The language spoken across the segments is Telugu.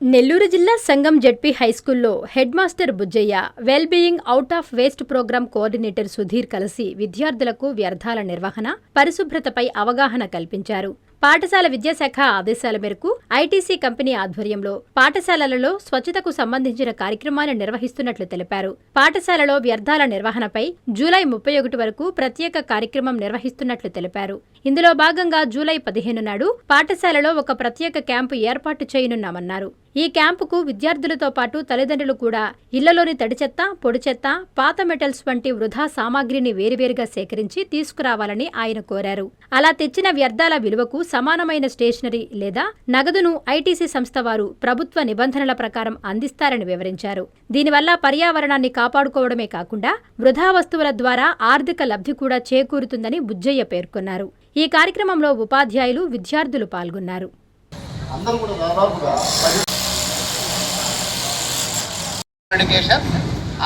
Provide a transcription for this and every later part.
నెల్లూరు జిల్లా సంగం జెడ్పీ హైస్కూల్లో head master Bujjaiah, well being out of waste program coordinator Sudheer కలిసి విద్యార్థులకు వ్యర్థాల నిర్వహణ, పరిశుభ్రతపై అవగాహన కల్పించారు. పాఠశాల విద్యాశాఖ ఆదేశాల మేరకు ఐటీసీ కంపెనీ ఆధ్వర్యంలో పాఠశాలలలో స్వచ్ఛతకు సంబంధించిన కార్యక్రమాలు నిర్వహిస్తున్నట్లు తెలిపారు. పాఠశాలలో వ్యర్థాల నిర్వహణపై జూలై 31 వరకు ప్రత్యేక కార్యక్రమం నిర్వహిస్తున్నట్లు తెలిపారు. ఇందులో భాగంగా జూలై 15 నాడు పాఠశాలలో ఒక ప్రత్యేక క్యాంపు ఏర్పాటు చేయనున్నామన్నారు. ఈ క్యాంపుకు విద్యార్థులతో పాటు తల్లిదండ్రులు కూడా ఇళ్లలోని తడి చెత్త, పొడి చెత్త, పాత మెటల్స్ వంటి వృధా సామాగ్రిని వేరువేరుగా సేకరించి తీసుకురావాలని ఆయన కోరారు. అలా తెచ్చిన వ్యర్థాల విలువకు సమానమైన స్టేషనరీ లేదా నగదును ఐటీసీ సంస్థ వారు ప్రభుత్వ నిబంధనల ప్రకారం అందిస్తారని వివరించారు. దీనివల్ల పర్యావరణాన్ని కాపాడుకోవడమే కాకుండా వృధా వస్తువుల ద్వారా ఆర్థిక లబ్ధి కూడా చేకూరుతుందని బుజ్జయ్య పేర్కొన్నారు. ఈ కార్యక్రమంలో ఉపాధ్యాయులు, విద్యార్థులు పాల్గొన్నారు.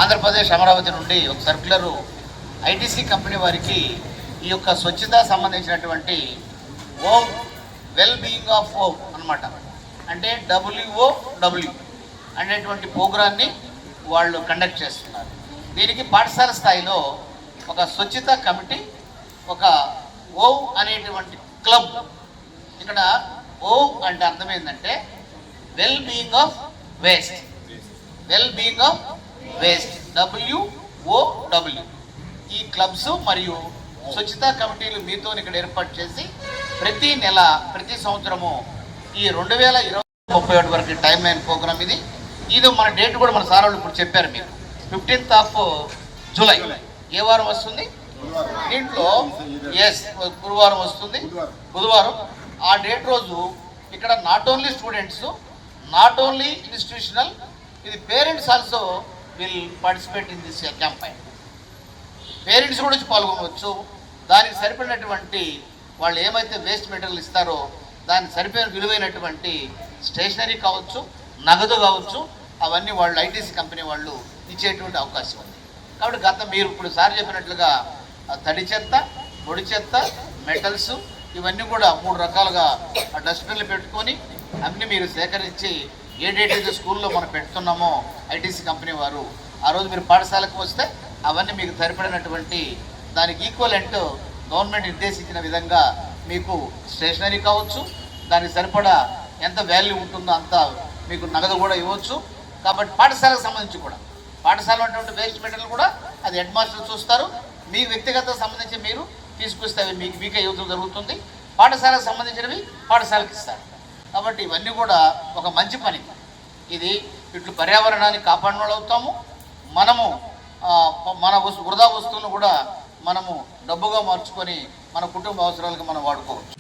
ఆంధ్రప్రదేశ్ అమరావతి నుండి ఒక సర్క్యులర్ ఐటీసీ కంపెనీ వారికి ఈ యొక్క స్వచ్ఛత సంబంధించినటువంటి home well being of home అనమాట, అంటే WOW అనేటువంటి ప్రోగ్రాన్ని వాళ్ళు కండక్ట్ చేస్తున్నారు. దీనికి పాఠశాల స్థాయిలో ఒక స్వచ్ఛత కమిటీ, ఒక ఓవ్ అనేటువంటి క్లబ్. ఇక్కడ ఓవ్ అంటే అర్థం ఏంటంటే well being of waste, well being of waste, WOW. ఈ క్లబ్స్ మరియు స్వచ్ఛతా కమిటీలు మీతో ఇక్కడ ఏర్పాటు చేసి ప్రతి నెల, ప్రతి సంవత్సరము ఈ 2020-31 వరకు టైం లైన్ ప్రోగ్రామ్ ఇది. మన డేట్ కూడా మన సార్ వాళ్ళు ఇప్పుడు చెప్పారు మీకు. 15th జూలై ఏ వారం వస్తుంది? దీంట్లో గురువారం వస్తుంది, బుధవారం. ఆ డేట్ రోజు ఇక్కడ not only students, not only institutional, ఇది parents also will participate in this campaign. Parents కూడా వచ్చి పాల్గొనవచ్చు. దానికి సరిపడినటువంటి వాళ్ళు ఏమైతే వేస్ట్ మెటీరియల్ ఇస్తారో దానికి సరిపోయిన విలువైనటువంటి స్టేషనరీ కావచ్చు, నగదు కావచ్చు, అవన్నీ వాళ్ళు ఐటీసీ కంపెనీ వాళ్ళు ఇచ్చేటువంటి అవకాశం ఉంది. కాబట్టి మీరు ఇప్పుడు సార్ చెప్పినట్లుగా తడి చెత్త, పొడి చెత్త, మెటల్స్ ఇవన్నీ కూడా 3 రకాలుగా డస్ట్బిన్లు పెట్టుకొని అన్నీ మీరు సేకరించి ఏ డేట్ అయితే స్కూల్లో మనం పెడుతున్నామో ఐటీసీ కంపెనీ వారు, ఆ రోజు మీరు పాఠశాలకు వస్తే అవన్నీ మీకు సరిపడినటువంటి దానికి ఈక్వలెంట్ గవర్నమెంట్ నిర్దేశించిన విధంగా మీకు స్టేషనరీ కావచ్చు, దానికి సరిపడా ఎంత వాల్యూ ఉంటుందో అంత మీకు నగదు కూడా ఇవ్వచ్చు. కాబట్టి పాఠశాలకు సంబంధించి కూడా, పాఠశాల ఉన్నటువంటి వేస్ట్ మెటీరియల్ కూడా అది హెడ్ మాస్టర్ చూస్తారు. మీ వ్యక్తిగత సంబంధించి మీరు తీసుకొస్తే అవి మీకే యూజ్ జరుగుతుంది. పాఠశాలకు సంబంధించినవి పాఠశాలకు ఇస్తారు. కాబట్టి ఇవన్నీ కూడా ఒక మంచి పని. ఇది ఇట్లు పర్యావరణాన్ని కాపాడిన వాళ్ళు అవుతాము. మనము మన వృధా వస్తువులను కూడా మనము డబ్బుగా మార్చుకొని మన కుటుంబ అవసరాలకు మనం వాడుకోవచ్చు.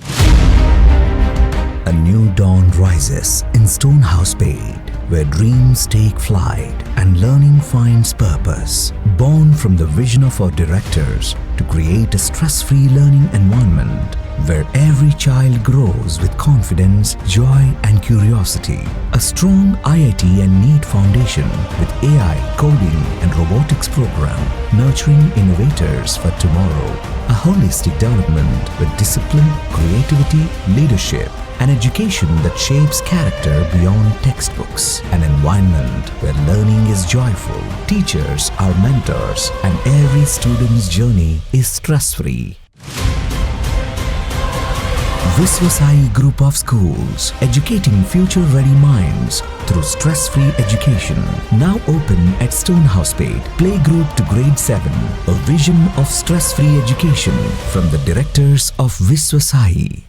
A new dawn rises in Stonehouse Spade, where dreams take flight and learning finds purpose. Born from the vision of our directors to create a stress-free learning environment where every child grows with confidence, joy and curiosity. A strong IIT and NEET foundation with AI, coding and robotics program nurturing innovators for tomorrow. A holistic development with discipline, creativity, leadership, an education that shapes character beyond textbooks, an environment where learning is joyful, teachers are mentors, and every student's journey is stress-free. Viswasai Group of Schools, educating future-ready minds through stress-free education. Now open at Stonehouse Spade, playgroup to grade 7. A vision of stress-free education from the directors of Viswasai.